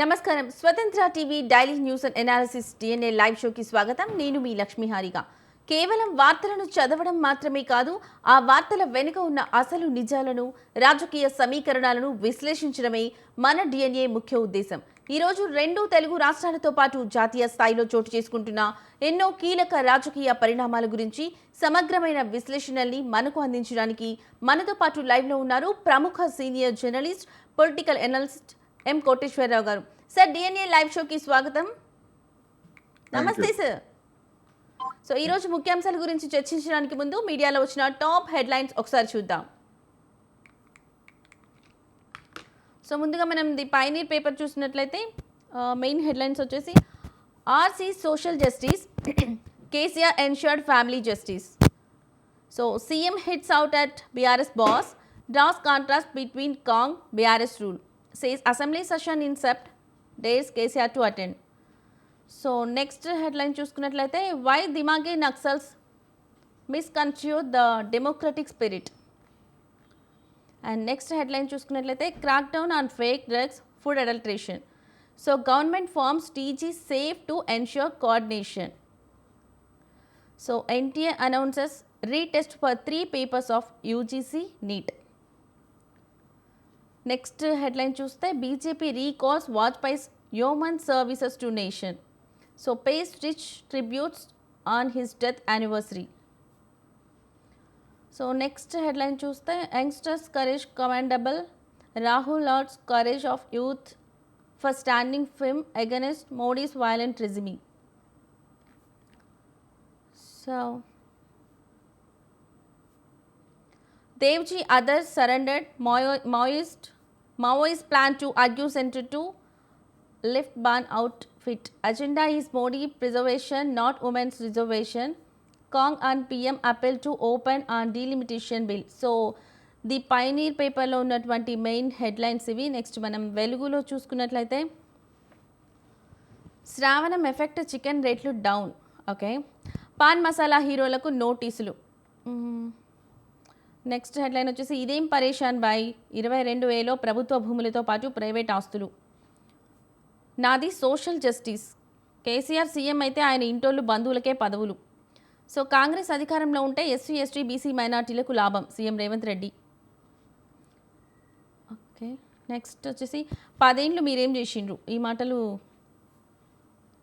నమస్కారం. స్వతంత్ర TV daily news and analysis DNA live షోకి స్వాగతం. నేను మీ లక్ష్మీహారిగా. కేవలం వార్తలను చదవడం మాత్రమే కాదు, ఆ వార్తల వెనుక ఉన్న అసలు నిజాలను, రాజకీయ సమీకరణాలను విశ్లేషించడమే మన DNA ముఖ్య ఉద్దేశం. ఈరోజు రెండు తెలుగు రాష్ట్రాలతో పాటు జాతీయ స్థాయిలో చోటు చేసుకుంటున్న ఎన్నో కీలక రాజకీయ పరిణామాల గురించి సమగ్రమైన విశ్లేషణల్ని మనకు అందించడానికి మనతో పాటు లైవ్లో ఉన్నారు ప్రముఖ సీనియర్ జర్నలిస్ట్, పొలిటికల్ ఎనాలిస్ట్ ఎం కోటేశ్వరరావు గారు. సార్, DNA లైవ్ షోకి స్వాగతం. నమస్తే సార్. సో ఈరోజు ముఖ్యాంశాల గురించి చర్చించడానికి ముందు మీడియాలో వచ్చిన టాప్ హెడ్లైన్స్ ఒకసారి చూద్దాం. సో ముందుగా మనం ది పైనీర్ పేపర్ చూసినట్లయితే మెయిన్ హెడ్లైన్స్ వచ్చేసి RC social justice, KCR ensured family justice. So CM hits out at BRS boss, draws contrast between Kong BRS rule, says assembly session in Sept, dares KCR to attend. So next headline చూసుకున్నట్లయితే why dimage Naxals misconstrue the democratic spirit. And next headline చూసుకున్నట్లయితే crackdown on fake drugs, food adulteration. So government forms TG safe to ensure coordination. So NTA announces retest for 3 papers of UGC NEET. Next headline చూస్తే BJP recalls Vajpayee's human services to nation. So pays rich tributes on his death anniversary. So next headline చూస్తే youngsters courage commendable, Rahul lauds courage of youth for standing firm against Modi's violent regime. So Devji others surrendered, Maoist plan to argue center to lift ban outfit. Agenda is Modi preservation, not women's reservation. Kong and PM appeal to open and delimitation bill. So the pioneer paper లో ఉన్నటువంటి main headlines ఇవి. Next మనం వెలుగులో చూసుకున్నట్లయితే శ్రావణం effect chicken రేట్లు down. Okay, pan masala హీరోలకు నోటీసులు. నెక్స్ట్ హెడ్లైన్ వచ్చేసి ఇదేం పరేషాన్ బాయ్, 22,000 ప్రభుత్వ భూములతో పాటు ప్రైవేట్ ఆస్తులు. నాది సోషల్ జస్టిస్, కేసీఆర్ సీఎం అయితే ఆయన ఇంటోళ్ళు బంధువులకే పదవులు. సో కాంగ్రెస్ అధికారంలో ఉంటే ఎస్సీ ఎస్టీ బీసీ మైనార్టీలకు లాభం, CM Revanth Reddy. Okay, next వచ్చేసి 10 ఏళ్ళు మీరేం చేసిండ్రు, ఈ మాటలు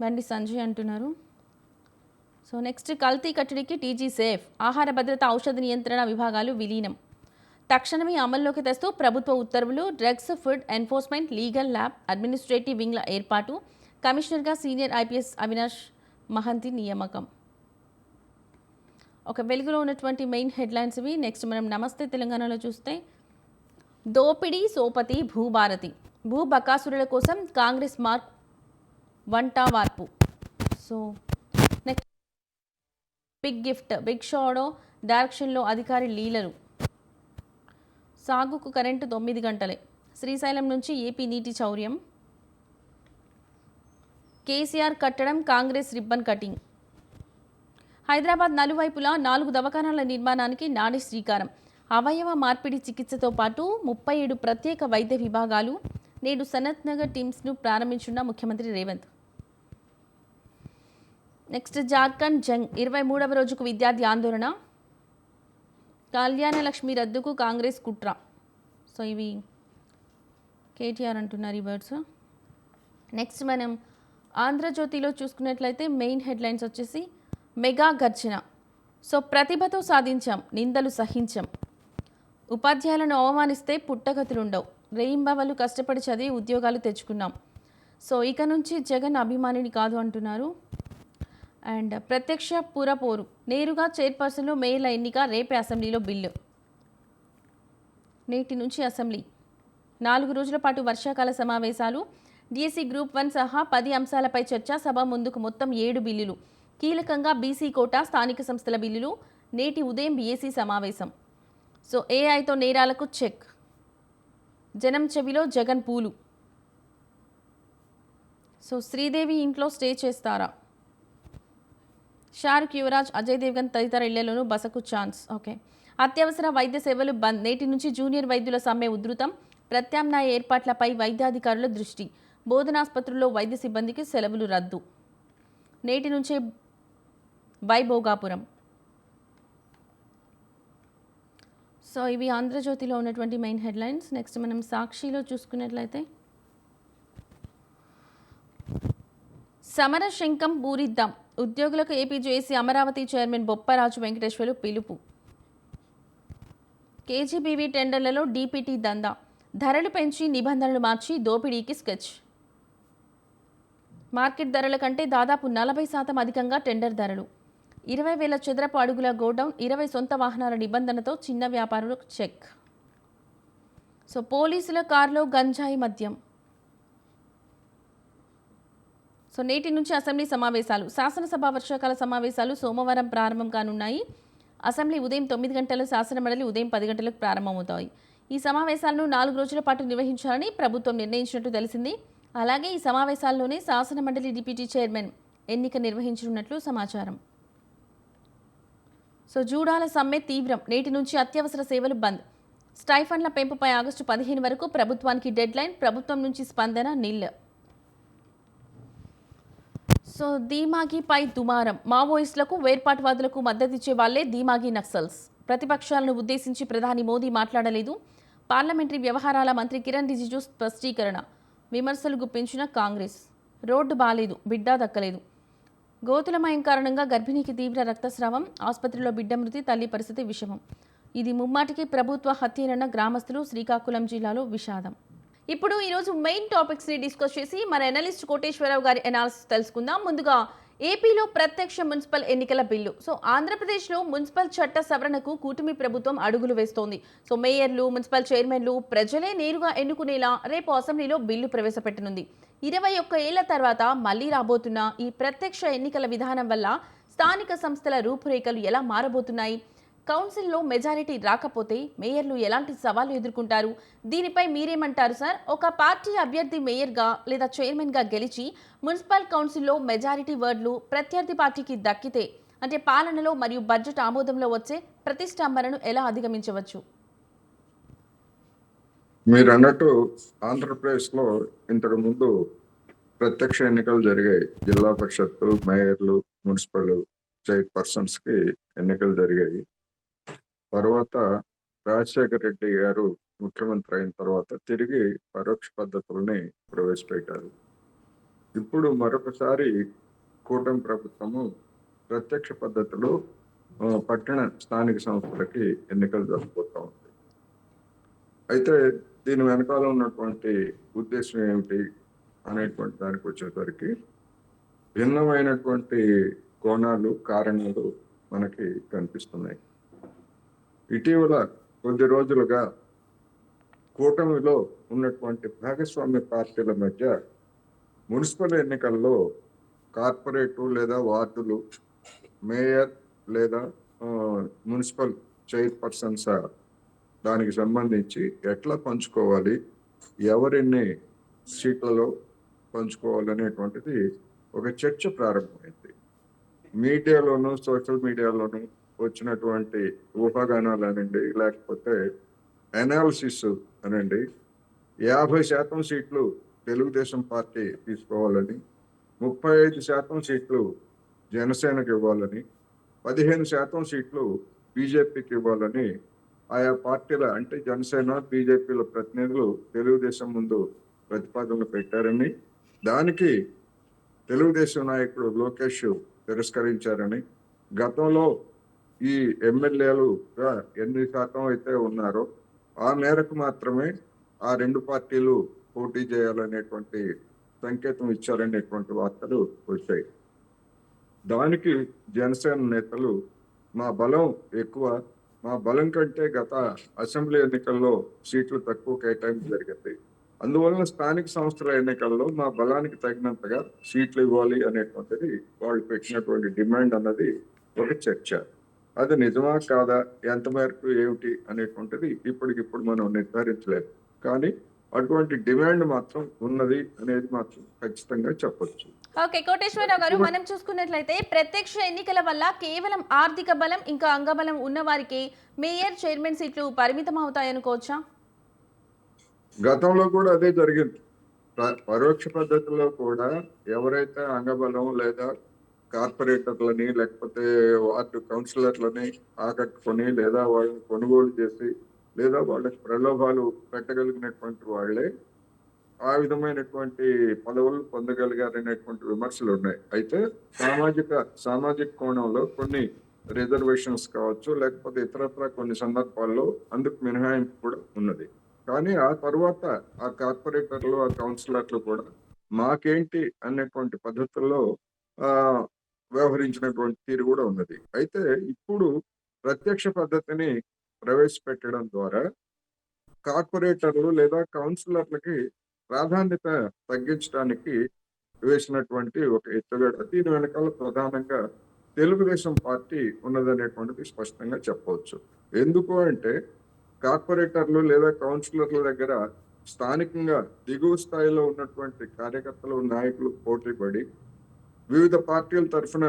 బండి సంజయ్ అంటున్నారు. సో నెక్స్ట్ కల్తీ కట్టడికి టీజీ సేఫ్, ఆహార భద్రత ఔషధ నియంత్రణ విభాగాలు విలీనం. తక్షణమే అమల్లోకి తెస్తూ ప్రభుత్వ ఉత్తర్వులు. Drugs food enforcement legal lab administrative వింగ్ల ఏర్పాటు. కమిషనర్గా సీనియర్ ఐపీఎస్ అవినాష్ మహంతి నియామకం. ఒక వెలుగులో ఉన్నటువంటి మెయిన్ హెడ్లైన్స్ ఇవి. నెక్స్ట్ మనం నమస్తే తెలంగాణలో చూస్తే దోపిడీ సోపతి భూభారతి, భూ బకాసురుల కోసం కాంగ్రెస్ మార్క్ వంటా వార్పు. So next big gift, big షోడో డైరెక్షన్లో అధికారి లీలలు. సాగుకు కరెంటు 9 గంటలే, శ్రీశైలం నుంచి ఏపీ నీటి చౌర్యం. కేసీఆర్ కట్టడం కాంగ్రెస్ రిబ్బన్ కటింగ్. హైదరాబాద్ నలువైపులా 4 దవాఖానాల నిర్మాణానికి నాడి శ్రీకారం. అవయవ మార్పిడి చికిత్సతో పాటు 37 ప్రత్యేక వైద్య విభాగాలు. నేడు సనత్ నగర్ టీమ్స్ను ప్రారంభించిన ముఖ్యమంత్రి రేవంత్. నెక్స్ట్ జార్ఖండ్ జంగ్, 23వ రోజుకు విద్యార్థి ఆందోళన. కళ్యాణ లక్ష్మి రద్దుకు కాంగ్రెస్ కుట్ర. సో ఇవి కేటీఆర్ అంటున్నారు ఈ వర్డ్స్. నెక్స్ట్ మనం ఆంధ్రజ్యోతిలో చూసుకున్నట్లయితే మెయిన్ హెడ్లైన్స్ వచ్చేసి మెగా గర్జన. సో ప్రతిభతో సాధించాం, నిందలు సహించాం. ఉపాధ్యాయులను అవమానిస్తే పుట్టగతులుండవు, రేయింబవలు కష్టపడి చదివి ఉద్యోగాలు తెచ్చుకున్నాం. సో ఇక నుంచి జగన్ అభిమానిని కాదు అంటున్నారు. అండ్ ప్రత్యక్ష పురపోరు, నేరుగా చైర్పర్సన్లు మేయర్ల ఎన్నిక, రేపే అసెంబ్లీలో బిల్లు. నేటి నుంచి అసెంబ్లీ 4 రోజుల పాటు వర్షాకాల సమావేశాలు. డిఎస్సి గ్రూప్ 1 సహా 10 అంశాలపై చర్చ. సభ ముందుకు మొత్తం 7 బిల్లులు. కీలకంగా బీసీ కోటా, స్థానిక సంస్థల బిల్లులు. నేటి ఉదయం బీఏసీ సమావేశం. సో ఏఐతో నేరాలకు చెక్, జనం చెవిలో జగన్ పూలు. సో శ్రీదేవి ఇంట్లో స్టే చేస్తారా, షారుఖ్, యువరాజ్, అజయ్ దేవ్గన్ తదితర ఇళ్లలోనూ బసకు ఛాన్స్. ఓకే, అత్యవసర వైద్య సేవలు బంద్. నేటి నుంచి జూనియర్ వైద్యుల సమ్మె ఉధృతం. ప్రత్యామ్నాయ ఏర్పాట్లపై వైద్యాధికారుల దృష్టి. బోధనాసుపత్రుల్లో వైద్య సిబ్బందికి సెలవులు రద్దు. నేటి నుంచే వైభోగాపురం. సో ఇవి ఆంధ్రజ్యోతిలో ఉన్నటువంటి మెయిన్ హెడ్లైన్స్. నెక్స్ట్ మనం సాక్షిలో చూసుకున్నట్లయితే సమర శంఖం పూరిద్దాం, ఉద్యోగులకు AP JAC Amaravati chairman Bopparaju Venkateswarlu పిలుపు. కేజీబీవీ టెండర్లలో డీపీటీ దందా, ధరలు పెంచి నిబంధనలు మార్చి దోపిడీకి స్కెచ్. మార్కెట్ ధరల కంటే దాదాపు 40% అధికంగా టెండర్ ధరలు. 20,000 చదరపు అడుగుల గోడౌన్, 20 సొంత వాహనాల నిబంధనతో చిన్న వ్యాపారులకు చెక్. సో పోలీసుల కారులో గంజాయి మద్యం. సో నేటి నుంచి అసెంబ్లీ సమావేశాలు. శాసనసభ వర్షాకాల సమావేశాలు సోమవారం ప్రారంభం కానున్నాయి. అసెంబ్లీ ఉదయం 9 గంటలు, శాసనమండలి ఉదయం 10 గంటలకు ప్రారంభమవుతాయి. ఈ సమావేశాలను 4 రోజుల పాటు నిర్వహించాలని ప్రభుత్వం నిర్ణయించినట్టు తెలిసింది. అలాగే ఈ సమావేశాల్లోనే శాసనమండలి డిప్యూటీ చైర్మన్ ఎన్నిక నిర్వహించనున్నట్లు సమాచారం. సో జూడాల సమ్మె తీవ్రం, నేటి నుంచి అత్యవసర సేవలు బంద్. స్టైఫండ్ల పెంపుపై ఆగస్టు 15 వరకు ప్రభుత్వానికి డెడ్లైన్. ప్రభుత్వం నుంచి స్పందన నిల్. సో ధీమాగిపై దుమారం, మావోయిస్టులకు వేర్పాటువాదులకు మద్దతిచ్చే వాళ్లే ధీమాగి నక్సల్స్. ప్రతిపక్షాలను ఉద్దేశించి ప్రధాని మోదీ మాట్లాడలేదు. పార్లమెంటరీ వ్యవహారాల మంత్రి కిరణ్ రిజిజు స్పష్టీకరణ. విమర్శలు గుప్పించిన కాంగ్రెస్. రోడ్డు బాలేదు, బిడ్డ దక్కలేదు. గోతులమయం కారణంగా గర్భిణికి తీవ్ర రక్తస్రావం, ఆసుపత్రిలో బిడ్డ మృతి, తల్లి పరిస్థితి విషమం. ఇది ముమ్మాటికి ప్రభుత్వ హత్యలన్న గ్రామస్తులు. శ్రీకాకుళం జిల్లాలో విషాదం. ఇప్పుడు ఈరోజు మెయిన్ టాపిక్స్ని డిస్కస్ చేసి మన ఎనలిస్ట్ కోటేశ్వరరావు గారి ఎనాలిసిస్ తెలుసుకుందాం. ముందుగా ఏపీలో ప్రత్యక్ష మున్సిపల్ ఎన్నికల బిల్లు. సో ఆంధ్రప్రదేశ్లో మున్సిపల్ చట్ట సవరణకు కూటమి ప్రభుత్వం అడుగులు వేస్తోంది. సో మేయర్లు, మున్సిపల్ చైర్మన్లు ప్రజలే నేరుగా ఎన్నుకునేలా రేపు అసెంబ్లీలో బిల్లు ప్రవేశపెట్టనుంది. 21 ఏళ్ల తర్వాత మళ్లీ రాబోతున్న ఈ ప్రత్యక్ష ఎన్నికల విధానం వల్ల స్థానిక సంస్థల రూపురేఖలు ఎలా మారబోతున్నాయి? కౌన్సిల్లో మెజారిటీ రాకపోతే మేయర్లు ఎలాంటి సవాళ్లు ఎదుర్కొంటారు? దీనిపై మీరేమంటారు సార్? ఒక పార్టీ అభ్యర్థి మేయర్గా లేదా చైర్మన్గా గెలిచి మున్సిపల్ కౌన్సిల్లో మెజారిటీ వర్డ్లు ప్రత్యర్థి పార్టీకి దక్కితే అంటే పాలనలో మరియు బడ్జెట్ ఆమోదంలో వచ్చే ప్రతిష్టంభనను ఎలా అధిగమించవచ్చు? మీరు అన్నట్టు ఆంధ్రప్రదేశ్లో ఇంతకు ముందు ప్రత్యక్ష ఎన్నికలు జరిగాయి. జిల్లా పరిషత్తు, మేయర్లు, మున్సిపల్ చైర్పర్సన్స్కి ఎన్నికలు జరిగాయి. తర్వాత రాజశేఖర రెడ్డి గారు ముఖ్యమంత్రి అయిన తర్వాత తిరిగి పరోక్ష పద్ధతుల్ని ప్రవేశపెట్టారు. ఇప్పుడు మరొకసారి కూటమి ప్రభుత్వము ప్రత్యక్ష పద్ధతిలో పట్టణ స్థానిక సంస్థలకి ఎన్నికలు జరగబోతా ఉంది. అయితే దీని వెనకాల ఉన్నటువంటి ఉద్దేశం ఏమిటి అనేటువంటి దానికి వచ్చేసరికి భిన్నమైనటువంటి కోణాలు, కారణాలు మనకి కనిపిస్తున్నాయి. ఇటీవల కొద్ది రోజులుగా కూటమిలో ఉన్నటువంటి భాగస్వామ్య పార్టీల మధ్య మున్సిపల్ ఎన్నికల్లో కార్పొరేటు లేదా వార్డులు, మేయర్ లేదా మున్సిపల్ చైర్పర్సన్స్ దానికి సంబంధించి ఎట్లా పంచుకోవాలి, ఎవరిన్ని సీట్లలో పంచుకోవాలనేటువంటిది ఒక చర్చ ప్రారంభమైంది. మీడియాలోను, సోషల్ మీడియాలోను వచ్చినటువంటి ఊహాగానాలు అనండి, లేకపోతే అనాలిసిస్ అనండి, 50% సీట్లు తెలుగుదేశం పార్టీ తీసుకోవాలని, 35% సీట్లు జనసేనకి ఇవ్వాలని, 15% సీట్లు బీజేపీకి ఇవ్వాలని ఆయా పార్టీల అంటే జనసేన, బీజేపీల ప్రతినిధులు తెలుగుదేశం ముందు ప్రతిపాదనలు పెట్టారని, దానికి తెలుగుదేశం నాయకుడు లోకేష్ తిరస్కరించారని, గతంలో ఈ ఎమ్మెల్యేలుగా ఎన్ని శాతం అయితే ఉన్నారో ఆ మేరకు మాత్రమే ఆ రెండు పార్టీలు పోటీ చేయాలనేటువంటి సంకేతం ఇచ్చారనేటువంటి వార్తలు వచ్చాయి. దానికి జనసేన నేతలు మా బలం ఎక్కువ, మా బలం కంటే గత అసెంబ్లీ ఎన్నికల్లో సీట్లు తక్కువ కేటాయింపు జరిగింది, అందువలన స్థానిక సంస్థల ఎన్నికల్లో మా బలానికి తగినంతగా సీట్లు ఇవ్వాలి అనేటువంటిది వాళ్ళు పెట్టినటువంటి డిమాండ్ అన్నది ఒక చర్చ. అది నిజమా కాదా, ఎంత మేరకు ఏమిటి అనేటువంటిది ఇప్పటికిప్పుడు మనం నిర్ధారించలేదు. కానీ అటువంటి డిమాండ్ మాత్రం ఉన్నది అనేది మాత్రం ఖచ్చితంగా చెప్పొచ్చు. ఓకే కోటేశ్వరరావు గారు, మనం చూసుకున్నట్లయితే ప్రత్యక్ష ఎన్నికల వల్ల కేవలం ఆర్థిక బలం ఇంకా అంగబలం ఉన్న వారికి మేయర్, చైర్మన్ సీట్లు పరిమితం అవుతాయనుకోవచ్చా? గతంలో కూడా అదే జరిగింది. పరోక్ష పద్ధతిలో కూడా ఎవరైతే అంగబలం లేదా కార్పొరేటర్లని లేకపోతే వార్డు కౌన్సిలర్లని ఆకట్టుకొని లేదా వాళ్ళని కొనుగోలు చేసి లేదా వాళ్ళకి ప్రలోభాలు పెట్టగలిగినటువంటి వాళ్ళే ఆ విధమైనటువంటి పదవులు పొందగలిగారనేటువంటి విమర్శలు ఉన్నాయి. అయితే సామాజిక కోణంలో కొన్ని రిజర్వేషన్స్ కావచ్చు, లేకపోతే ఇతరత్ర కొన్ని సందర్భాల్లో అందుకు మినహాయింపు కూడా ఉన్నది. కానీ ఆ తర్వాత ఆ కార్పొరేటర్లు ఆ కౌన్సిలర్లు కూడా మాకేంటి అనేటువంటి పద్ధతుల్లో ఆ వ్యవహరించినటువంటి తీరు కూడా ఉన్నది. అయితే ఇప్పుడు ప్రత్యక్ష పద్ధతిని ప్రవేశపెట్టడం ద్వారా కార్పొరేటర్లు లేదా కౌన్సిలర్లకి ప్రాధాన్యత తగ్గించడానికి వేసినటువంటి ఒక ఎత్తుగడ. దీని వెనకాల ప్రధానంగా తెలుగుదేశం పార్టీ ఉన్నదనేటువంటిది స్పష్టంగా చెప్పవచ్చు. ఎందుకు అంటే కార్పొరేటర్లు లేదా కౌన్సిలర్ల దగ్గర స్థానికంగా దిగువ స్థాయిలో ఉన్నటువంటి కార్యకర్తలు నాయకులు పోటీ పడి వివిధ పార్టీల తరఫున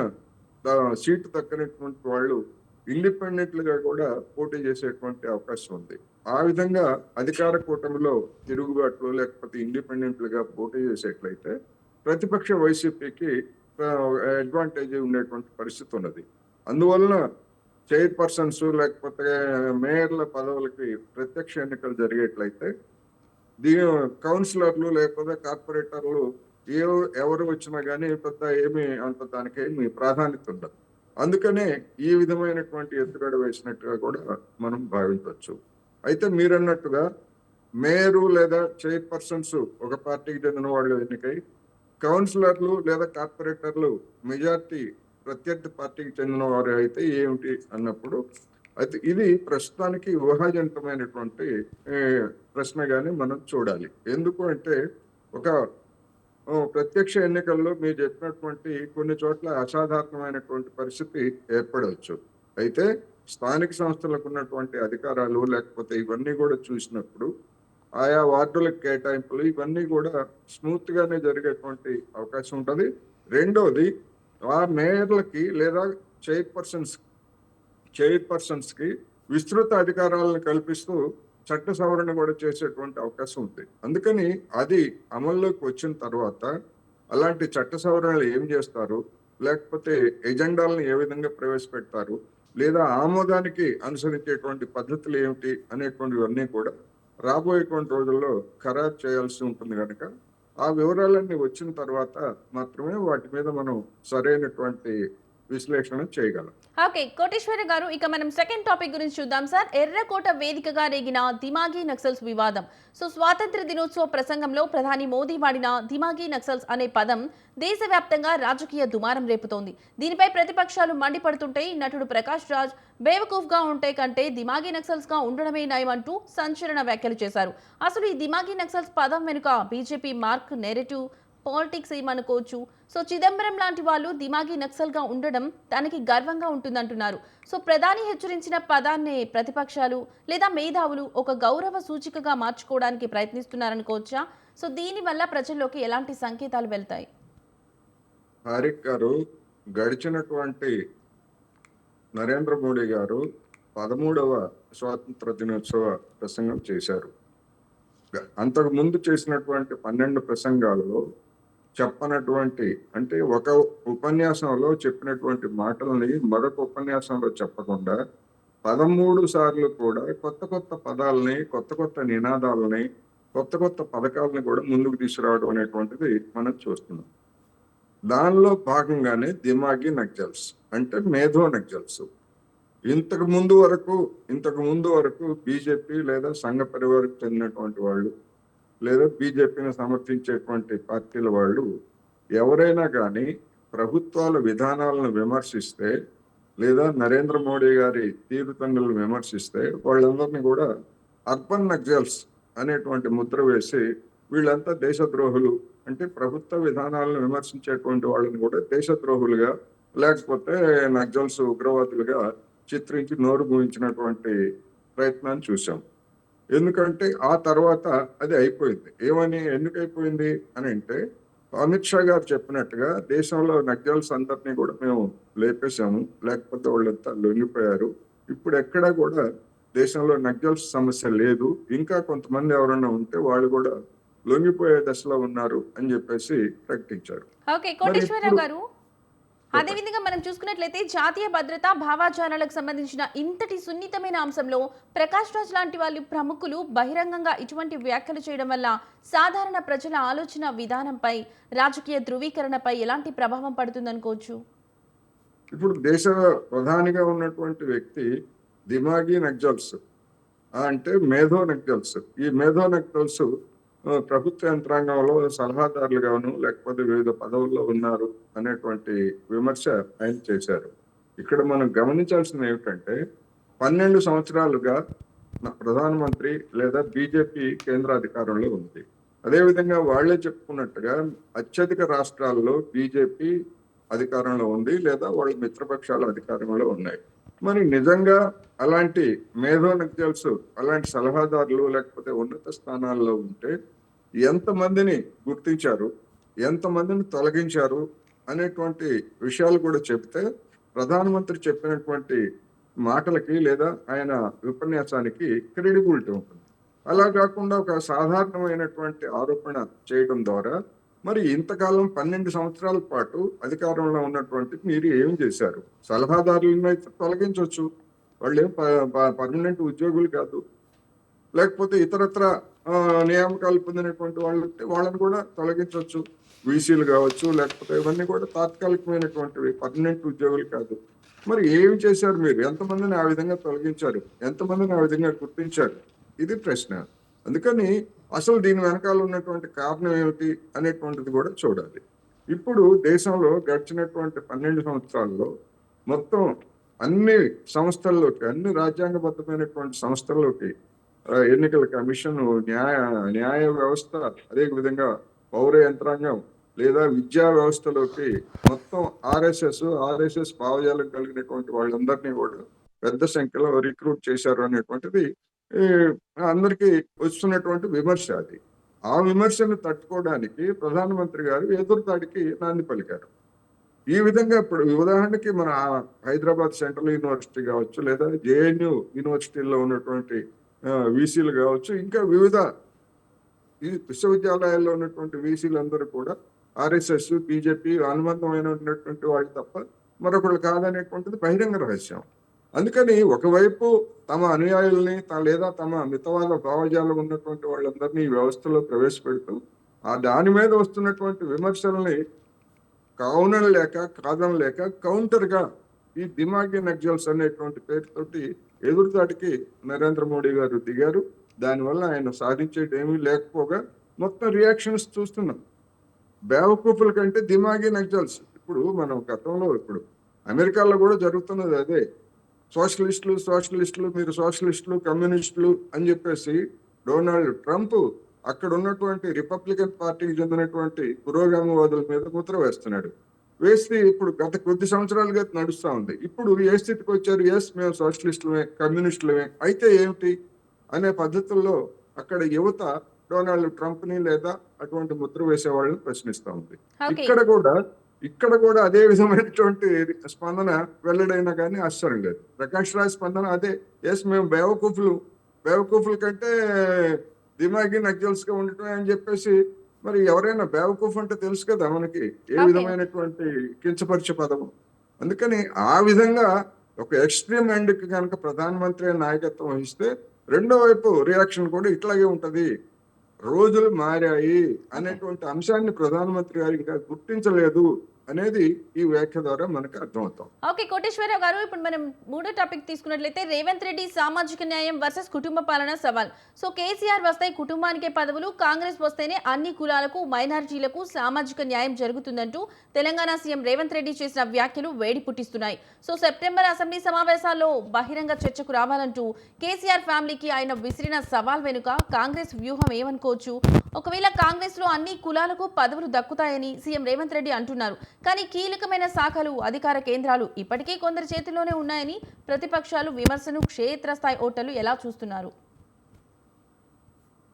సీటు దక్కనటువంటి వాళ్ళు ఇండిపెండెంట్లుగా కూడా పోటీ చేసేటువంటి అవకాశం ఉంది. ఆ విధంగా అధికార కూటమిలో తిరుగుబాట్లు లేకపోతే ఇండిపెండెంట్లుగా పోటీ చేసేట్లయితే ప్రతిపక్ష వైసీపీకి అడ్వాంటేజ్ ఉండేటువంటి పరిస్థితి ఉన్నది. అందువలన చైర్పర్సన్స్ లేకపోతే మేయర్ల పదవులకి ప్రత్యక్ష ఎన్నికలు జరిగేట్లయితే కౌన్సిలర్లు లేకపోతే కార్పొరేటర్లు ఎవరు వచ్చినా కానీ పెద్ద అంత దానికేమి ప్రాధాన్యత ఉండదు. అందుకనే ఈ విధమైనటువంటి ఎత్తుగడ వేసినట్టుగా కూడా మనం భావించవచ్చు. అయితే మీరన్నట్టుగా మేయరు లేదా చైర్పర్సన్స్ ఒక పార్టీకి చెందిన వాళ్ళు ఎన్నికై కౌన్సిలర్లు లేదా కార్పొరేటర్లు మెజార్టీ ప్రత్యర్థి పార్టీకి చెందిన వారు అయితే ఏమిటి అన్నప్పుడు అయితే ఇది ప్రస్తుతానికి ఊహాజనితమైనటువంటి ప్రశ్నగానే మనం చూడాలి. ఎందుకు అంటే ఒక ప్రత్యక్ష ఎన్నికల్లో మీరు చెప్పినటువంటి కొన్ని చోట్ల అసాధారణమైనటువంటి పరిస్థితి ఏర్పడవచ్చు. అయితే స్థానిక సంస్థలకు ఉన్నటువంటి అధికారాలు లేకపోతే ఇవన్నీ కూడా చూసినప్పుడు ఆయా వార్డులకు కేటాయింపులు ఇవన్నీ కూడా స్మూత్ గానే జరిగేటువంటి అవకాశం ఉంటుంది. రెండోది ఆ మేయర్లకి లేదా చైర్పర్సన్స్ కి విస్తృత అధికారాలను కల్పిస్తూ చట్ట సవరణ కూడా చేసేటువంటి అవకాశం ఉంది. అందుకని అది అమల్లోకి వచ్చిన తర్వాత అలాంటి చట్ట సవరణలు ఏం చేస్తారు, లేకపోతే ఎజెండాలను ఏ విధంగా ప్రవేశపెడతారు, లేదా ఆమోదానికి అనుసరించేటువంటి పద్ధతులు ఏమిటి అనేటువంటివన్నీ కూడా రాబోయేటువంటి రోజుల్లో ఖరారు చేయాల్సి ఉంటుంది. కనుక ఆ వివరాలన్నీ వచ్చిన తర్వాత మాత్రమే వాటి మీద మనం సరైనటువంటి విశ్లేషణ చేయగలం. ఓకే కోటేశ్వర గారు, ఇక మనం సెకండ్ టాపిక్ గురించి చూద్దాం సార్. ఎర్రకోట వేదికగా రేగిన దిమాగీ నక్సల్స్ వివాదం. సో స్వాతంత్ర దినోత్సవ ప్రసంగంలో ప్రధాని మోదీ వాడిన దిమాగీ నక్సల్స్ అనే పదం దేశవ్యాప్తంగా రాజకీయ దుమారం రేపుతోంది. దీనిపై ప్రతిపక్షాలు మండిపడుతుంటే నటుడు ప్రకాష్ రాజ్ బేవకూఫ్ గా ఉంటే కంటే దిమాగీ నక్సల్స్ గా ఉండడమే నయమంటూ సంచలన వ్యాఖ్యలు చేశారు. అసలు ఈ దిమాగీ నక్సల్స్ పదం వెనుక బీజేపీ మార్క్ నెరేటివ్ పాలిటిక్స్ ఏమనుకోవచ్చు. సో చిదంబరం లాంటి వాళ్ళు దిమాగీ నక్సల్ గా ఉండడం దానికి గర్వంగా ఉంటుందంటున్నారు. సో ప్రధాని హెచ్చరించిన పదాన్నే ప్రతిపక్షాలు లేదా మేధావులు ఒక గౌరవ సూచికగా మార్చుకోవడానికి ప్రయత్నిస్తున్నారనుకోవచ్చా? సో దీని వల్ల ప్రజల్లోకి ఎలాంటి సంకేతాలు వెళ్తాయి? హారిక్ గారు, గడిచినటువంటి నరేంద్ర మోడీ గారు 13వ స్వాతంత్ర దినోత్సవ ప్రసంగం చేశారు. అంతకు ముందు చేసినటువంటి 12 ప్రసంగాలలో చెప్పనటువంటి, అంటే ఒక ఉపన్యాసంలో చెప్పినటువంటి మాటల్ని మరొక ఉపన్యాసంలో చెప్పకుండా 13 సార్లు కూడా కొత్త కొత్త పదాలని, కొత్త కొత్త నినాదాలని, కొత్త కొత్త పథకాలని కూడా ముందుకు తీసుకురావడం అనేటువంటిది మనం చూస్తున్నాం. దానిలో భాగంగానే దిమాగీ నక్సల్స్ అంటే మేధో నక్సల్స్. ఇంతకు ముందు వరకు బీజేపీ లేదా సంఘ పరివారకు చెందినటువంటి వాళ్ళు లేదా బీజేపీని సమర్థించేటువంటి పార్టీల వాళ్ళు ఎవరైనా కానీ ప్రభుత్వాల విధానాలను విమర్శిస్తే లేదా నరేంద్ర మోడీ గారి తీరుతంగులను విమర్శిస్తే వాళ్ళందరినీ కూడా అర్బన్ నక్సల్స్ అనేటువంటి ముద్ర వేసి వీళ్ళంతా దేశద్రోహులు, అంటే ప్రభుత్వ విధానాలను విమర్శించేటువంటి వాళ్ళని కూడా దేశద్రోహులుగా లేకపోతే నక్సల్స్ ఉగ్రవాదులుగా చిత్రించి నోరు మూయించినటువంటి ప్రయత్నాన్ని చూసాం. ఎందుకంటే ఆ తర్వాత అది అయిపోయింది. ఎందుకు అయిపోయింది అని అంటే అమిత్ షా గారు చెప్పినట్టుగా దేశంలో నక్సల్స్ అందరినీ కూడా మేము లేపేశాము, లేకపోతే వాళ్ళంతా లొంగిపోయారు. ఇప్పుడు ఎక్కడా కూడా దేశంలో నక్సల్స్ సమస్య లేదు. ఇంకా కొంతమంది ఎవరైనా ఉంటే వాళ్ళు కూడా లొంగిపోయే దశలో ఉన్నారు అని చెప్పేసి ప్రకటించారు. ఓకే, మరి కోటేశ్వరరావు ఇప్పుడు గారు, అదేవిధంగా మనం చూసుకున్నట్లయితే జాతీయ భద్రత భావాచారాలకు సంబంధించిన ఇంతటి సున్నితమైన అంశంలో ప్రకాష్ రాజ్ లాంటి వాళ్ళు ప్రముఖులు బహిరంగంగా ఇటువంటి వ్యాఖ్యలు చేయడం వల్ల సాధారణ ప్రజల ఆలోచన విధానంపై, రాజకీయ ధృవీకరణపై ఎలాంటి ప్రభావం పడుతుందనుకోవచ్చు? ఇప్పుడు దేశ ప్రధానిగా ఉన్నటువంటి వ్యక్తి దిమాగి నక్సల్స్ అంటే మేధో నక్సల్స్. ఈ మేధో నక్సల్స్ ప్రభుత్వ యంత్రాంగంలో సలహాదారులుగాను లేకపోతే వివిధ పదవుల్లో ఉన్నారు అనేటువంటి విమర్శ ఆయన చేశారు. ఇక్కడ మనం గమనించాల్సింది ఏమిటంటే 12 సంవత్సరాలుగా ప్రధానమంత్రి లేదా బీజేపీ కేంద్ర అధికారంలో ఉంది. అదేవిధంగా వాళ్లే చెప్పుకున్నట్టుగా అత్యధిక రాష్ట్రాల్లో బీజేపీ అధికారంలో ఉంది లేదా వాళ్ళ మిత్రపక్షాల అధికారంలో ఉన్నాయి. మరి నిజంగా అలాంటి మేధో నక్సల్స్ అలాంటి సలహాదారులు లేకపోతే ఉన్నత స్థానాల్లో ఉంటే ఎంతమందిని గుర్తించారు, ఎంతమందిని తొలగించారు అనేటువంటి విషయాలు కూడా చెప్తే ప్రధానమంత్రి చెప్పినటువంటి మాటలకి లేదా ఆయన ఉపన్యాసానికి క్రెడిబిలిటీ ఉంటుంది. అలా కాకుండా ఒక సాధారణమైనటువంటి ఆరోపణ చేయడం ద్వారా మరి ఇంతకాలం 12 సంవత్సరాల పాటు అధికారంలో ఉన్నటువంటి మీరు ఏం చేశారు? సలహాదారులను అయితే తొలగించవచ్చు, వాళ్ళు ఏం పర్మనెంట్ ఉద్యోగులు కాదు. లేకపోతే ఇతరత్ర నియామకాలు పొందినటువంటి వాళ్ళని కూడా తొలగించవచ్చు. వీసీలు కావచ్చు, లేకపోతే ఇవన్నీ కూడా తాత్కాలికమైనటువంటివి, పర్మనెంట్ ఉద్యోగులు కాదు. మరి ఏమి చేశారు మీరు? ఎంతమందిని ఆ విధంగా తొలగించారు? ఎంతమందిని ఆ విధంగా గుర్తించారు? ఇది ప్రశ్న. అందుకని అసలు దీని వెనకాల ఉన్నటువంటి కారణం ఏమిటి అనేటువంటిది కూడా చూడాలి. ఇప్పుడు దేశంలో గడిచినటువంటి 12 సంవత్సరాల్లో మొత్తం అన్ని సంస్థల్లోకి, అన్ని రాజ్యాంగబద్ధమైనటువంటి సంస్థల్లోకి ఎన్నికల కమిషన్, న్యాయ వ్యవస్థ, అదే విధంగా పౌర యంత్రాంగం లేదా విద్యా వ్యవస్థలోకి మొత్తం ఆర్ఎస్ఎస్ భావజాలం కలిగినటువంటి వాళ్ళందరినీ కూడా పెద్ద సంఖ్యలో రిక్రూట్ చేశారు అనేటువంటిది అందరికీ వస్తున్నటువంటి విమర్శ. అది ఆ విమర్శను తట్టుకోవడానికి ప్రధానమంత్రి గారు ఎదురుదాడికి నాంది పలికారు. ఈ విధంగా ఇప్పుడు ఉదాహరణకి మన హైదరాబాద్ సెంట్రల్ యూనివర్సిటీ కావచ్చు, లేదా జేఎన్యు యూనివర్సిటీలో ఉన్నటువంటి వీసీలు కావచ్చు, ఇంకా వివిధ విశ్వవిద్యాలయాల్లో ఉన్నటువంటి వీసీలు అందరూ కూడా ఆర్ఎస్ఎస్, బీజేపీ అనుబంధమైనటువంటి వాళ్ళు తప్ప మరొకరు కాదనేటువంటిది బహిరంగ రహస్యం. అందుకని ఒకవైపు తమ అనుయాయుల్ని లేదా తమ మితవాద భావజాలం ఉన్నటువంటి వాళ్ళందరినీ ఈ వ్యవస్థలో ప్రవేశపెడుతూ దాని మీద వస్తున్నటువంటి విమర్శల్ని కాదనలేక కౌంటర్ గా ఈ దిమాగి నక్సల్స్ అనేటువంటి పేరుతోటి ఎదురుదాటికి నరేంద్ర మోడీ గారు దిగారు. దానివల్ల ఆయన సాధించేది ఏమీ లేకపోగా మొత్తం రియాక్షన్స్ చూస్తున్నాం. బేవకూఫుల కంటే దిమాగి నక్సల్స్. ఇప్పుడు మనం గతంలో ఇప్పుడు అమెరికాలో కూడా జరుగుతున్నది అదే. సోషలిస్టులు మీరు సోషలిస్టులు, కమ్యూనిస్టులు అని చెప్పేసి డొనాల్డ్ ట్రంప్ అక్కడ ఉన్నటువంటి రిపబ్లికన్ పార్టీకి చెందినటువంటి పురోగామవాదుల మీద ముద్ర వేస్తున్నాడు. వేసి ఇప్పుడు గత కొద్ది సంవత్సరాలుగా నడుస్తా ఉంది. ఇప్పుడు ఏ స్థితికి వచ్చారు? ఎస్, మేము సోషలిస్టులమే, కమ్యూనిస్టులమే, అయితే ఏమిటి అనే పద్ధతుల్లో అక్కడ యువత డొనాల్డ్ ట్రంప్ ని లేదా అటువంటి ముద్ర వేసే వాళ్ళని ప్రశ్నిస్తా ఉంది. ఇక్కడ కూడా అదే విధమైనటువంటి స్పందన వెల్లడైనా కానీ ఆశ్చర్యం లేదు. ప్రకాష్ రాజ్ స్పందన అదే. ఎస్, మేము బేవకూఫుల కంటే దిమాగి నక్సల్స్ గా ఉండటమే అని చెప్పేసి. మరి ఎవరైనా బేవకూఫ్ అంటే తెలుసు కదా మనకి ఏ విధమైనటువంటి కించపరిచే పదము. అందుకని ఆ విధంగా ఒక ఎక్స్ట్రీమ్ ఎండ్ కి కనుక ప్రధానమంత్రి నాయకత్వం వహిస్తే రెండో వైపు రియాక్షన్ కూడా ఇట్లాగే ఉంటది. రోజులు మారాయి అనేటువంటి అంశాన్ని ప్రధానమంత్రి గారు ఇంకా గుర్తించలేదు అనేది ఈ వ్యాఖ్య ద్వారా మనకు అర్థమవుతాం. ఓకే, కోటేశ్వరరావు గారు, ఇప్పుడు మనం మూడో టాపిక్ తీసుకున్నట్లయితే రేవంత్ రెడ్డి సామాజిక న్యాయం వర్సెస్ కుటుంబ పాలన సవాల్. సో కేసీఆర్ వస్తే కుటుంబానికే పదవులు, కాంగ్రెస్ వస్తేనే అన్ని కులాలకు, మైనారిటీలకు సామాజిక న్యాయం జరుగుతుందంటూ తెలంగాణ సీఎం రేవంత్ రెడ్డి చేసిన వ్యాఖ్యలు వేడి పుట్టిస్తున్నాయి. సో సెప్టెంబర్ అసెంబ్లీ సమావేశాల్లో బహిరంగ చర్చకు రావాలంటూ కేసీఆర్ ఫ్యామిలీకి ఆయన విసిరిన సవాల్ వెనుక కాంగ్రెస్ వ్యూహం ఏమనుకోవచ్చు? ఒకవేళ కాంగ్రెస్ లో అన్ని కులాలకు పదవులు దక్కుతాయని సీఎం రేవంత్ రెడ్డి అంటున్నారు. కానీ కీలకమైన శాఖలు, అధికార కేంద్రాలు ఇప్పటికీ కొందరి చేతిలోనే ఉన్నాయని ప్రతిపక్షాలు విమర్శను క్షేత్రస్థాయి ఓటర్లు ఎలా చూస్తున్నారు?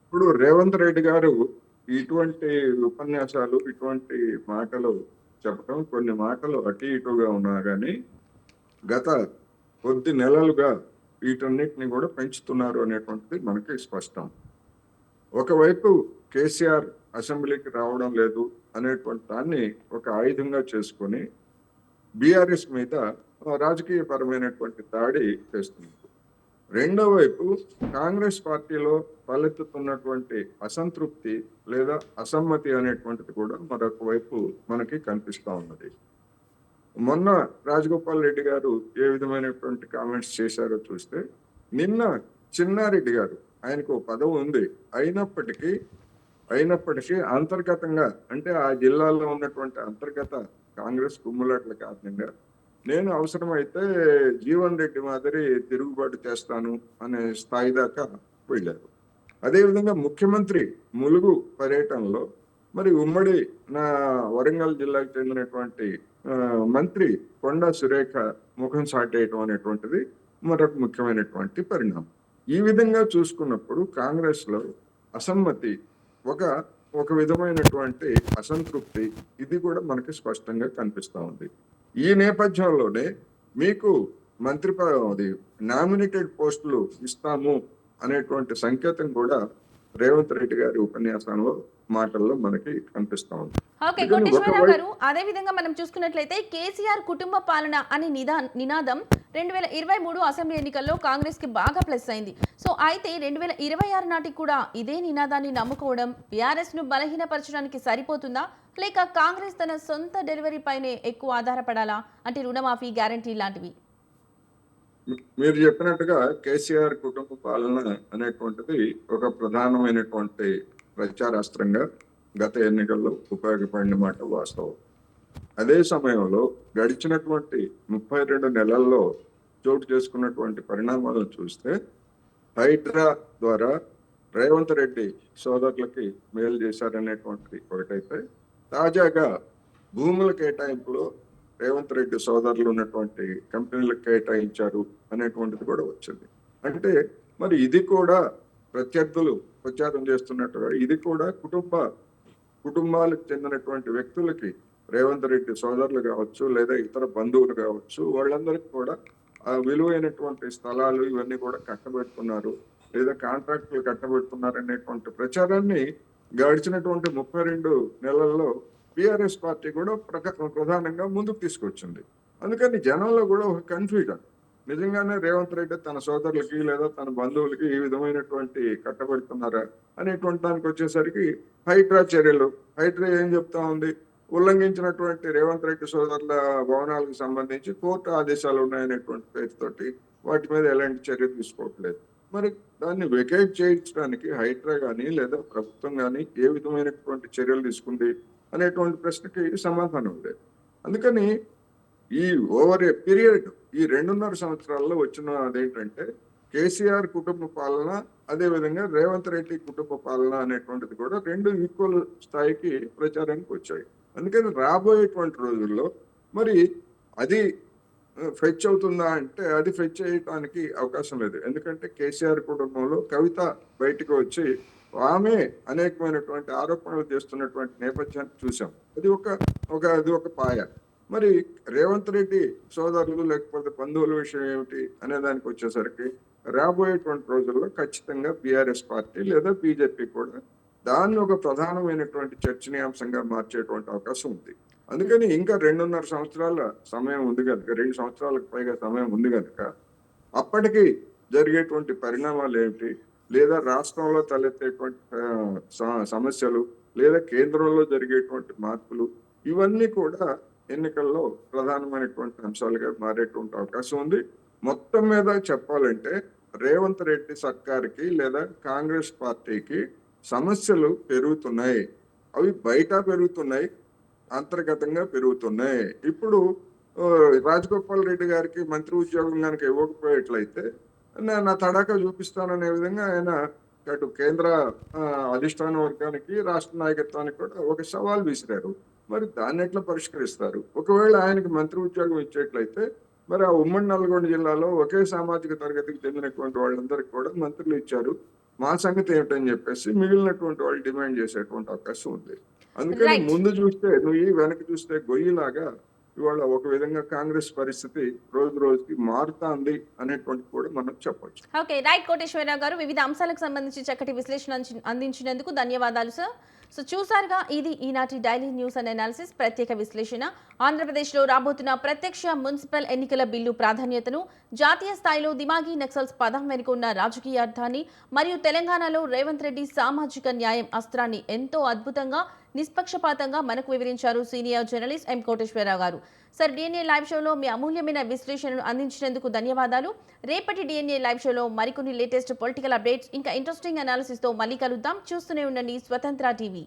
ఇప్పుడు రేవంత్ రెడ్డి గారు ఇటువంటి ఉపన్యాసాలు, ఇటువంటి మాటలు చెప్పడం, కొన్ని మాటలు అటు ఇటుగా ఉన్నా కానీ గత కొద్ది నెలలుగా వీటన్నిటిని కూడా పెంచుతున్నారు అనేటువంటిది మనకి స్పష్టం. ఒకవైపు కేసీఆర్ అసెంబ్లీకి రావడం లేదు అనేటువంటి దాన్ని ఒక ఆయుధంగా చేసుకొని బీఆర్ఎస్ మీద రాజకీయ పరమైనటువంటి దాడి చేస్తుంది. రెండో వైపు కాంగ్రెస్ పార్టీలో తలెత్తుతున్నటువంటి అసంతృప్తి లేదా అసమ్మతి అనేటువంటిది కూడా మరొక వైపు మనకి కనిపిస్తా ఉన్నది. మొన్న రాజగోపాల్ రెడ్డి గారు ఏ విధమైనటువంటి కామెంట్స్ చేశారో చూస్తే, నిన్న చిన్నారెడ్డి గారు, ఆయనకు పదవి ఉంది, అయినప్పటికీ అంతర్గతంగా అంటే ఆ జిల్లాలో ఉన్నటువంటి అంతర్గత కాంగ్రెస్ కుమ్ములాట్ల కారణంగా నేను అవసరమైతే జీవన్ రెడ్డి మాదిరి తిరుగుబాటు చేస్తాను అనే స్థాయి దాకా వెళ్ళారు. అదేవిధంగా ముఖ్యమంత్రి ములుగు పర్యటనలో మరి ఉమ్మడి నా వరంగల్ జిల్లాకు చెందినటువంటి మంత్రి కొండా సురేఖ ముఖం సాటేయటం అనేటువంటిది మరొక ముఖ్యమైనటువంటి పరిణామం. ఈ విధంగా చూసుకున్నప్పుడు కాంగ్రెస్ లో అసమ్మతి, ఒక విధమైనటువంటి అసంతృప్తి, ఇది కూడా మనకి స్పష్టంగా కనిపిస్తా ఉంది. ఈ నేపథ్యంలోనే మీకు మంత్రి పదవి నామినేటెడ్ పోస్టులు ఇస్తాము అనేటువంటి సంకేతం కూడా రేవంత్ రెడ్డి గారి ఉపన్యాసంలో మాటల్లో మనకి కనిపిస్తా ఉంది. ఓకే కోటేశ్వరరావు గారు, అదే విధంగా మనం చూసుకున్నట్లయితే కేసీఆర్ కుటుంబ పాలన అనే నినాదం 2023 అసెంబ్లీ ఎన్నికల్లో కాంగ్రెస్ కి బాగా ప్లస్ అయింది. సో అయితే 2026 నాటికి కూడా ఇదే నినాదాన్ని నమ్ముకోవడం బీఆర్ఎస్ ను బలహీనపరచడానికి సరిపోతుందా, లేక కాంగ్రెస్ తన సొంత డెలివరీ పైనే ఎక్కువ ఆధారపడాలా? అంటే రుణమాఫీ, గ్యారంటీ లాంటివి. మీరు చెప్పినట్టుగా కేసీఆర్ కుటుంబ పాలన అనేటువంటిది ఒక ప్రధానమైనటువంటి ప్రచారాస్త్రంగా గత ఎన్నికల్లో ఉపయోగపడిన మాట వాస్తవం. అదే సమయంలో గడిచినటువంటి 32 నెలల్లో చోటు చేసుకున్నటువంటి పరిణామాలను చూస్తే హైడ్రా ద్వారా రేవంత్ రెడ్డి సోదరులకి మేలు చేశారనేటువంటిది ఒకటైతే, తాజాగా భూముల కేటాయింపులో రేవంత్ రెడ్డి సోదరులు ఉన్నటువంటి కంపెనీలకు కేటాయించారు అనేటువంటిది కూడా వచ్చింది. అంటే మరి ఇది కూడా ప్రత్యర్థులు ప్రచారం చేస్తున్నట్టుగా ఇది కూడా కుటుంబాలకు చెందినటువంటి వ్యక్తులకి, రేవంత్ రెడ్డి సోదరులు కావచ్చు లేదా ఇతర బంధువులు కావచ్చు, వాళ్ళందరికీ కూడా ఆ విలువైనటువంటి స్థలాలు ఇవన్నీ కూడా కట్టబెడుతున్నారు లేదా కాంట్రాక్టులు కట్టబెడుతున్నారు అనేటువంటి ప్రచారాన్ని గడిచినటువంటి 32 నెలల్లో బీఆర్ఎస్ పార్టీ కూడా ప్రధానంగా ముందుకు తీసుకొచ్చింది. అందుకని జనంలో కూడా ఒక కన్ఫ్యూజన్, నిజంగానే రేవంత్ రెడ్డి తన సోదరులకి లేదా తన బంధువులకి ఈ విధమైనటువంటి కట్టబెడుతున్నారా అనేటువంటి దానికి వచ్చేసరికి హైడ్రా ఏం చెప్తా ఉంది, ఉల్లంఘించినటువంటి రేవంత్ రెడ్డి సోదరుల భవనాలకు సంబంధించి కోర్టు ఆదేశాలు ఉన్నాయనేటువంటి పేరుతోటి వాటి మీద ఎలాంటి చర్య తీసుకోవట్లేదు. మరి దాన్ని వెకేట్ చేయించడానికి హైడ్రా కానీ లేదా ప్రభుత్వం కానీ ఏ విధమైనటువంటి చర్యలు తీసుకుంది అనేటువంటి ప్రశ్నకి సమాధానం లేదు. అందుకని ఈ ఓవర్ ఏ పీరియడ్ ఈ 2.5 సంవత్సరాల్లో వచ్చిన అదేంటంటే కేసీఆర్ కుటుంబ పాలన, అదేవిధంగా రేవంత్ రెడ్డి కుటుంబ పాలన అనేటువంటిది కూడా రెండు ఈక్వల్ స్థాయికి ప్రచారానికి వచ్చాయి. అందుకని రాబోయేటువంటి రోజుల్లో మరి అది ఫెచ్ అవుతుందా అంటే అది ఫెచ్ చేయడానికి అవకాశం లేదు. ఎందుకంటే కేసీఆర్ కుటుంబంలో కవిత బయటకు వచ్చి ఆమె అనేకమైనటువంటి ఆరోపణలు చేస్తున్నటువంటి నేపథ్యాన్ని చూసాం. అది ఒక పాయ. మరి రేవంత్ రెడ్డి సోదరులు లేకపోతే బంధువుల విషయం ఏమిటి అనే దానికి వచ్చేసరికి రాబోయేటువంటి రోజుల్లో ఖచ్చితంగా బీఆర్ఎస్ పార్టీ లేదా బీజేపీ కూడా దాన్ని ఒక ప్రధానమైనటువంటి చర్చనీయాంశంగా మార్చేటువంటి అవకాశం ఉంది. అందుకని ఇంకా 2.5 సంవత్సరాల సమయం ఉంది కనుక, 2 సంవత్సరాలకు పైగా సమయం ఉంది కనుక అప్పటికి జరిగేటువంటి పరిణామాలు ఏమిటి, లేదా రాష్ట్రంలో తలెత్తేటువంటి సమస్యలు, లేదా కేంద్రంలో జరిగేటువంటి మార్పులు, ఇవన్నీ కూడా ఎన్నికల్లో ప్రధానమైనటువంటి అంశాలుగా మారేటువంటి అవకాశం ఉంది. మొత్తం మీద చెప్పాలంటే రేవంత్ రెడ్డి సర్కార్కి లేదా కాంగ్రెస్ పార్టీకి సమస్యలు పెరుగుతున్నాయి. అవి బయట పెరుగుతున్నాయి, అంతర్గతంగా పెరుగుతున్నాయి. ఇప్పుడు రాజగోపాల్ రెడ్డి గారికి మంత్రి ఉద్యోగం కనుక ఇవ్వకపోయేట్లయితే నా తడాకా చూపిస్తాననే విధంగా ఆయన అటు కేంద్ర అధిష్టాన వర్గానికి, రాష్ట్ర నాయకత్వానికి కూడా ఒక సవాల్ విసిరారు. మరి దాన్ని ఎట్లా పరిష్కరిస్తారు? ఒకవేళ ఆయనకి మంత్రి ఉద్యోగం ఇచ్చేట్లయితే మరి ఆ ఉమ్మడి నల్గొండ జిల్లాలో ఒకే సామాజిక తరగతికి చెందినటువంటి వాళ్ళందరికీ కూడా మంత్రులు ఇచ్చారు, మా సంగతి ఏమిటని చెప్పేసి మిగిలినటువంటి వాళ్ళు డిమాండ్ చేసేటువంటి అవకాశం ఉంది. అందుకని ముందు చూస్తే నువ్వు వెనక్కి చూస్తే గొయ్యిలాగా ఇవాళ ఒక విధంగా కాంగ్రెస్ పరిస్థితి రోజు రోజుకి మారుతాంది అనేటువంటి కూడా మనం చెప్పొచ్చు. ఓకే, రైట్ కోటేశ్వరరావు గారు, వివిధ అంశాలకు సంబంధించి చక్కటి విశ్లేషణ అందించినందుకు ధన్యవాదాలు సార్. సో చూసారుగా, ఇది ఈనాటి డైలీ న్యూస్ అండ్ అనాలిసిస్ ప్రత్యేక విశ్లేషణ. ఆంధ్రప్రదేశ్లో రాబోతున్న ప్రత్యక్ష మున్సిపల్ ఎన్నికల బిల్లు ప్రాధాన్యతను, జాతీయ స్థాయిలో దిమాగీ నక్సల్స్ పదం వెనుక ఉన్న రాజకీయ అర్థాన్ని, మరియు తెలంగాణలో రేవంత్ రెడ్డి సామాజిక న్యాయం అస్త్రాన్ని ఎంతో అద్భుతంగా, నిష్పక్షపాతంగా మనకు వివరించారు సీనియర్ జర్నలిస్ట్ ఎం కోటేశ్వరరావు గారు. సార్, డిఎన్ఏ లైవ్ షోలో మీ అమూల్యమైన విశ్లేషణను అందించినందుకు ధన్యవాదాలు. రేపటి డిఎన్ఏ లైవ్ షోలో మరికొన్ని లేటెస్ట్ పొలిటికల్ అప్డేట్స్ ఇంకా ఇంట్రెస్టింగ్ అనాలిసిస్తో మళ్ళీ కలుద్దాం. చూస్తూనే ఉండండి స్వతంత్ర టీవీ.